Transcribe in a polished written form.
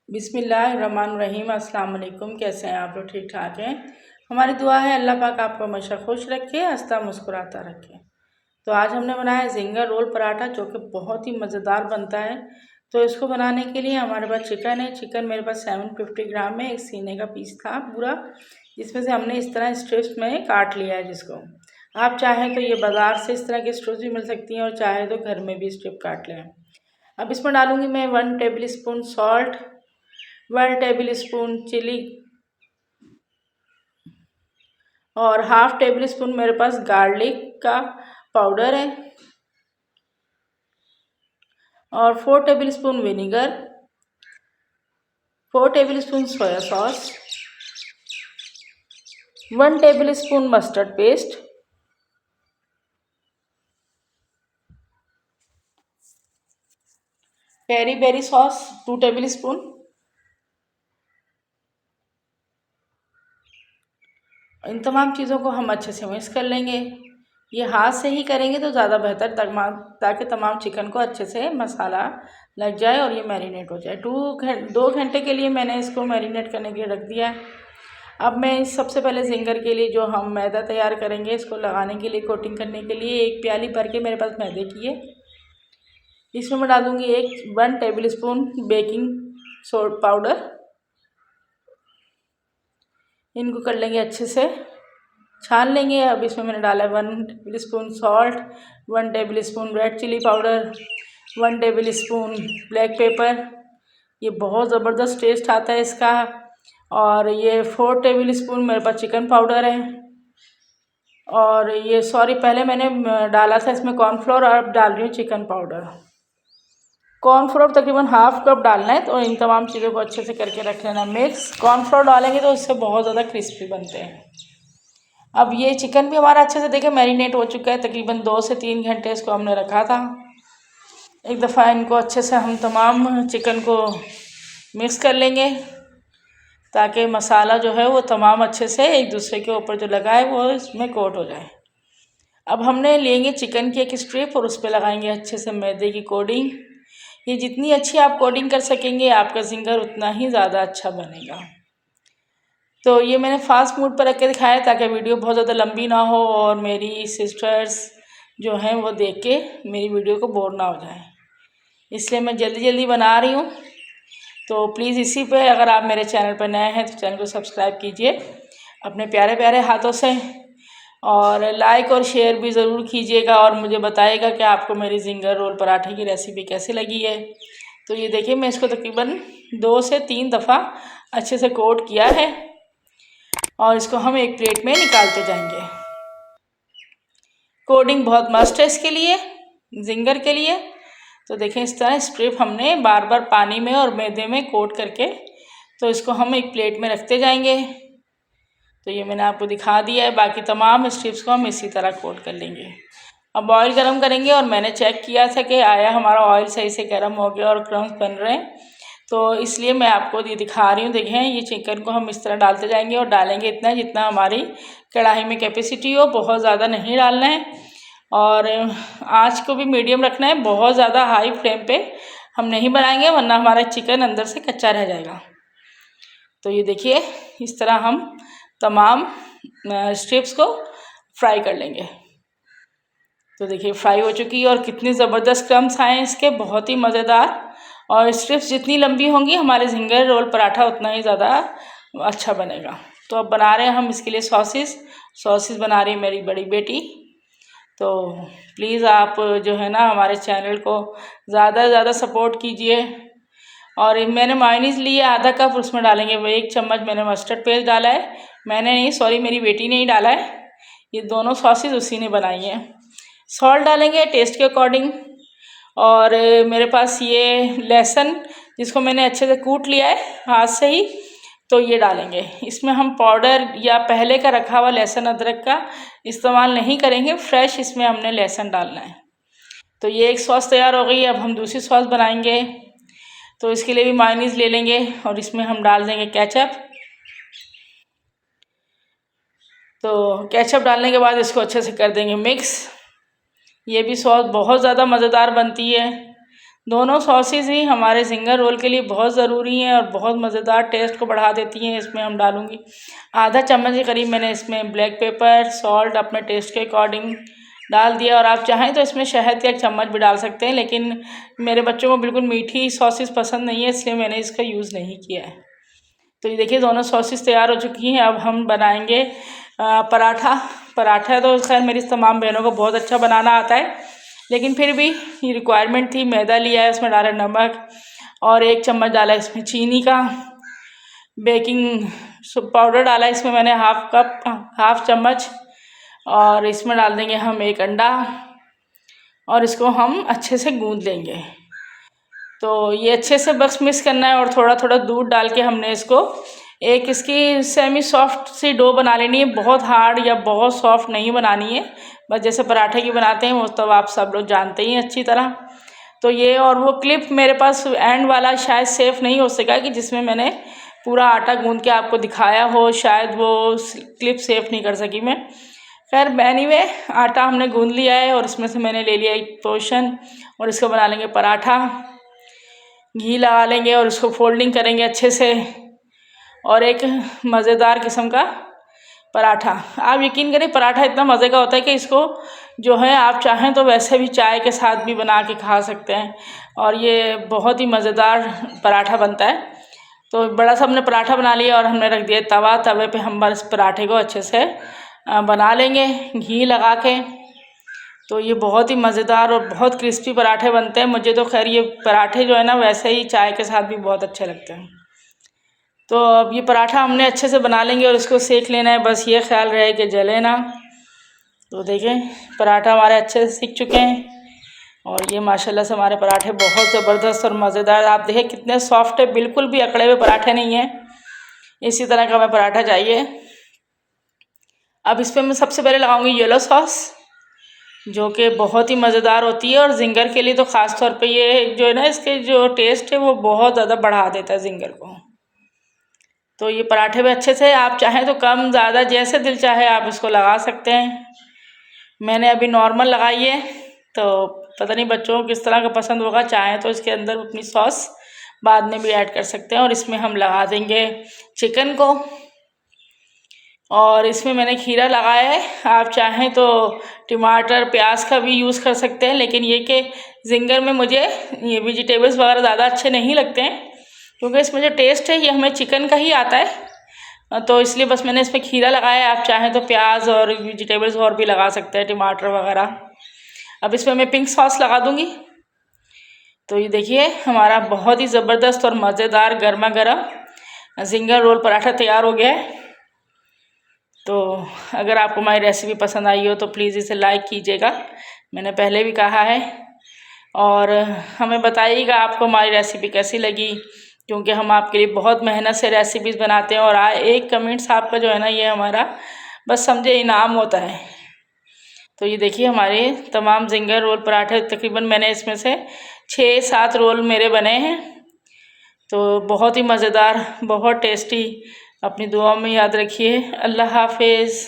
बिस्मिल्लाहिर्रहमानिर्रहीम। अस्सलाम वालेकुम। कैसे हैं आप लोग? ठीक ठाक हैं। हमारी दुआ है अल्लाह पाक आपको हमेशा खुश रखे, हंसता मुस्कुराता रखे। तो आज हमने बनाया ज़िंगर रोल पराठा, जो कि बहुत ही मज़ेदार बनता है। तो इसको बनाने के लिए हमारे पास चिकन है। चिकन मेरे पास 750 ग्राम है। एक सीने का पीस था पूरा, जिसमें से हमने इस तरह स्ट्रिप्स में काट लिया है। जिसको आप चाहें तो ये बाज़ार से इस तरह की स्ट्रिप्स भी मिल सकती हैं, और चाहे तो घर में भी स्ट्रिप काट लें। अब इसमें डालूँगी मैं 1 table spoon salt, 1 table spoon chili, और हाफ टेबल स्पून मेरे पास गार्लिक का पाउडर है, और 4 table spoon vinegar, 4 table spoon soya sauce, 1 table spoon mustard paste, peri peri sauce 2 table spoon. इन तमाम चीज़ों को हम अच्छे से मिक्स कर लेंगे। ये हाथ से ही करेंगे तो ज़्यादा बेहतर, ताकि तमाम चिकन को अच्छे से मसाला लग जाए और ये मैरिनेट हो जाए। 2 घंटे के लिए मैंने इसको मैरिनेट करने के लिए रख दिया है। अब मैं सबसे पहले ज़िंगर के लिए जो हम मैदा तैयार करेंगे, इसको लगाने के लिए, कोटिंग करने के लिए, एक प्याली भर के मेरे पास मैदे की है। इसमें मैं डालूँगी 1 table spoon baking soda powder. इनको कर लेंगे अच्छे से, छान लेंगे। अब इसमें मैंने डाला है 1 table spoon salt, 1 table spoon red chilli powder, 1 table spoon black pepper. ये बहुत ज़बरदस्त टेस्ट आता है इसका। और ये 4 टेबल स्पून मेरे पास चिकन पाउडर है। और ये पहले मैंने डाला था इसमें कॉर्नफ्लोर, और अब डाल रही हूँ चिकन पाउडर। कॉर्नफ्लोर तकरीबन हाफ कप डालना है। तो इन तमाम चीज़ों को अच्छे से करके रख लेना मिक्स। कॉर्नफ्लोर डालेंगे तो इससे बहुत ज़्यादा क्रिस्पी बनते हैं। अब ये चिकन भी हमारा अच्छे से देखिए मैरिनेट हो चुका है। तकरीबन 2 से 3 घंटे इसको हमने रखा था। एक दफ़ा इनको अच्छे से हम तमाम चिकन को मिक्स कर लेंगे, ताकि मसाला जो है वो तमाम अच्छे से एक दूसरे के ऊपर जो लगा है वो इसमें कोट हो जाए। अब हमने लेंगे चिकन की एक स्ट्रिप, और उस पर लगाएंगे अच्छे से मैदे की कोटिंग। ये जितनी अच्छी आप कोटिंग कर सकेंगे, आपका ज़िंगर उतना ही ज़्यादा अच्छा बनेगा। तो ये मैंने फास्ट मोड पर रख के दिखाया, ताकि वीडियो बहुत ज़्यादा लंबी ना हो और मेरी सिस्टर्स जो हैं वो देख के मेरी वीडियो को बोर ना हो जाए, इसलिए मैं जल्दी जल्दी बना रही हूँ। तो प्लीज़ इसी पे, अगर आप मेरे चैनल पर नए हैं तो चैनल को सब्सक्राइब कीजिए अपने प्यारे प्यारे हाथों से, और लाइक और शेयर भी ज़रूर कीजिएगा, और मुझे बताइएगा कि आपको मेरी ज़िंगर रोल पराठे की रेसिपी कैसी लगी है। तो ये देखिए, मैं इसको तकरीबन 2 से 3 दफ़ा अच्छे से कोट किया है, और इसको हम एक प्लेट में निकालते जाएंगे। कोटिंग बहुत मस्ट है इसके लिए, ज़िंगर के लिए। तो देखें, इस तरह स्ट्रिप हमने बार बार पानी में और मैदे में कोट करके, तो इसको हम एक प्लेट में रखते जाएंगे। तो ये मैंने आपको दिखा दिया है। बाकी तमाम स्ट्रिप्स को हम इसी तरह कोट कर लेंगे। अब ऑयल गरम करेंगे, और मैंने चेक किया था कि आया हमारा ऑयल सही से गरम हो गया और क्रम्स बन रहे हैं, तो इसलिए मैं आपको ये दिखा रही हूँ। देखें, ये चिकन को हम इस तरह डालते जाएंगे, और डालेंगे इतना जितना हमारी कढ़ाई में कैपेसिटी हो। बहुत ज़्यादा नहीं डालना है, और आँच को भी मीडियम रखना है। बहुत ज़्यादा हाई फ्लेम पे हम नहीं बनाएंगे, वरना हमारा चिकन अंदर से कच्चा रह जाएगा। तो ये देखिए, इस तरह हम तमाम स्ट्रिप्स को फ्राई कर लेंगे। तो देखिए, फ्राई हो चुकी है, और कितनी ज़बरदस्त क्रम्स आए हैं इसके, बहुत ही मज़ेदार। और स्ट्रिप्स जितनी लंबी होंगी, हमारे ज़िंगर रोल पराठा उतना ही ज़्यादा अच्छा बनेगा। तो अब बना रहे हैं हम इसके लिए सॉसेस बना रही है मेरी बड़ी बेटी। तो प्लीज़ आप जो है ना, हमारे चैनल को ज़्यादा से ज़्यादा सपोर्ट कीजिए। और मैंने मायोनीज़ ली है आधा कप, उसमें डालेंगे वो 1 चम्मच मैंने मस्टर्ड पेस्ट डाला है। मैंने नहीं, सॉरी, मेरी बेटी ने ही डाला है। ये दोनों सॉसेस उसी ने बनाई हैं। सॉल्ट डालेंगे टेस्ट के अकॉर्डिंग। और मेरे पास ये लहसुन, जिसको मैंने अच्छे से कूट लिया है हाथ से ही, तो ये डालेंगे। इसमें हम पाउडर या पहले का रखा हुआ लहसुन अदरक का इस्तेमाल नहीं करेंगे, फ्रेश इसमें हमने लहसुन डालना है। तो ये एक सॉस तैयार हो गई। अब हम दूसरी सॉस बनाएंगे, तो इसके लिए भी मायोनीज़ ले लेंगे, और इसमें हम डाल देंगे केचप। तो केचप डालने के बाद इसको अच्छे से कर देंगे मिक्स। ये भी सॉस बहुत ज़्यादा मज़ेदार बनती है। दोनों सॉसेस ही हमारे ज़िंगर रोल के लिए बहुत ज़रूरी हैं और बहुत मज़ेदार टेस्ट को बढ़ा देती हैं। इसमें हम डालूँगी आधा चम्मच के करीब मैंने इसमें ब्लैक पेपर, सॉल्ट अपने टेस्ट के अकॉर्डिंग डाल दिया। और आप चाहें तो इसमें शहद का 1 चम्मच भी डाल सकते हैं, लेकिन मेरे बच्चों को बिल्कुल मीठी सॉसेस पसंद नहीं है, इसलिए मैंने इसका यूज़ नहीं किया है। तो ये देखिए दोनों सॉसेस तैयार हो चुकी हैं। अब हम बनाएंगे पराठा तो खैर मेरी तमाम बहनों को बहुत अच्छा बनाना आता है, लेकिन फिर भी ये रिक्वायरमेंट थी। मैदा लिया है, उसमें डाला नमक और 1 चम्मच डाला इसमें चीनी का, बेकिंग पाउडर डाला इसमें मैंने हाफ चम्मच, और इसमें डाल देंगे हम 1 अंडा और इसको हम अच्छे से गूँध लेंगे। तो ये अच्छे से बस मिक्स करना है और थोड़ा थोड़ा दूध डाल के हमने इसको एक इसकी सेमी सॉफ्ट सी डो बना लेनी है। बहुत हार्ड या बहुत सॉफ्ट नहीं बनानी है, बस जैसे पराठे की बनाते हैं वो तो आप सब लोग जानते ही हैं अच्छी तरह। तो ये और वो क्लिप मेरे पास एंड वाला शायद सेफ़ नहीं हो सका कि जिसमें मैंने पूरा आटा गूँध के आपको दिखाया हो, शायद वो क्लिप सेफ नहीं कर सकी मैं। खैर एनीवे आटा हमने गूँध लिया है और इसमें से मैंने ले लिया एक पोर्शन और इसको बना लेंगे पराठा। घी लगा लेंगे और इसको फोल्डिंग करेंगे अच्छे से और एक मज़ेदार किस्म का पराठा। आप यकीन करें पराठा इतना मज़े का होता है कि इसको जो है आप चाहें तो वैसे भी चाय के साथ भी बना के खा सकते हैं और ये बहुत ही मज़ेदार पराठा बनता है। तो बड़ा सा हमने पराठा बना लिया और हमने रख दिया तवे पे हम बस पराठे को अच्छे से बना लेंगे घी लगा के। तो ये बहुत ही मज़ेदार और बहुत क्रिस्पी पराठे बनते हैं। मुझे तो खैर ये पराठे जो है ना वैसे ही चाय के साथ भी बहुत अच्छे लगते हैं। तो अब ये पराठा हमने अच्छे से बना लेंगे और इसको सेक लेना है, बस ये ख्याल रहे कि जले ना। तो देखें पराठा हमारे अच्छे से सीख चुके हैं और ये माशाल्लाह से हमारे पराठे बहुत ज़बरदस्त और मज़ेदार। आप देखें कितने सॉफ्ट है, बिल्कुल भी अकड़े हुए पराठे नहीं हैं। इसी तरह का हमें पराठा चाहिए। अब इस पर मैं सबसे पहले लगाऊंगी येलो सॉस, जो कि बहुत ही मज़ेदार होती है और ज़िंगर के लिए तो ख़ास तौर पे ये जो है ना इसके जो टेस्ट है वो बहुत ज़्यादा बढ़ा देता है ज़िंगर को। तो ये पराठे में अच्छे से आप चाहें तो कम ज़्यादा जैसे दिल चाहे आप इसको लगा सकते हैं। मैंने अभी नॉर्मल लगाई है, तो पता नहीं बच्चों को किस तरह का पसंद होगा। चाहें तो इसके अंदर अपनी सॉस बाद में भी ऐड कर सकते हैं। और इसमें हम लगा देंगे चिकन को और इसमें मैंने खीरा लगाया है। आप चाहें तो टमाटर प्याज का भी यूज़ कर सकते हैं, लेकिन ये कि ज़िंगर में मुझे ये वेजिटेबल्स वगैरह ज़्यादा अच्छे नहीं लगते हैं क्योंकि इसमें जो टेस्ट है ये हमें चिकन का ही आता है। तो इसलिए बस मैंने इसमें खीरा लगाया है। आप चाहें तो प्याज और वेजिटेबल्स और भी लगा सकते हैं, टमाटर वगैरह। अब इसमें मैं पिंक सॉस लगा दूँगी। तो ये देखिए हमारा बहुत ही ज़बरदस्त और मज़ेदार गर्मा गर्म ज़िंगर रोल पराठा तैयार हो गया है। तो अगर आपको हमारी रेसिपी पसंद आई हो तो प्लीज़ इसे लाइक कीजिएगा, मैंने पहले भी कहा है। और हमें बताइएगा आपको हमारी रेसिपी कैसी लगी, क्योंकि हम आपके लिए बहुत मेहनत से रेसिपीज़ बनाते हैं और एक कमेंट्स आपका जो है ना ये हमारा बस समझे इनाम होता है। तो ये देखिए हमारे तमाम ज़िंगर रोल पराठे तकरीबन मैंने इसमें से 6-7 रोल मेरे बने हैं। तो बहुत ही मज़ेदार, बहुत टेस्टी। अपनी दुआओं में याद रखिए। अल्लाह हाफिज़।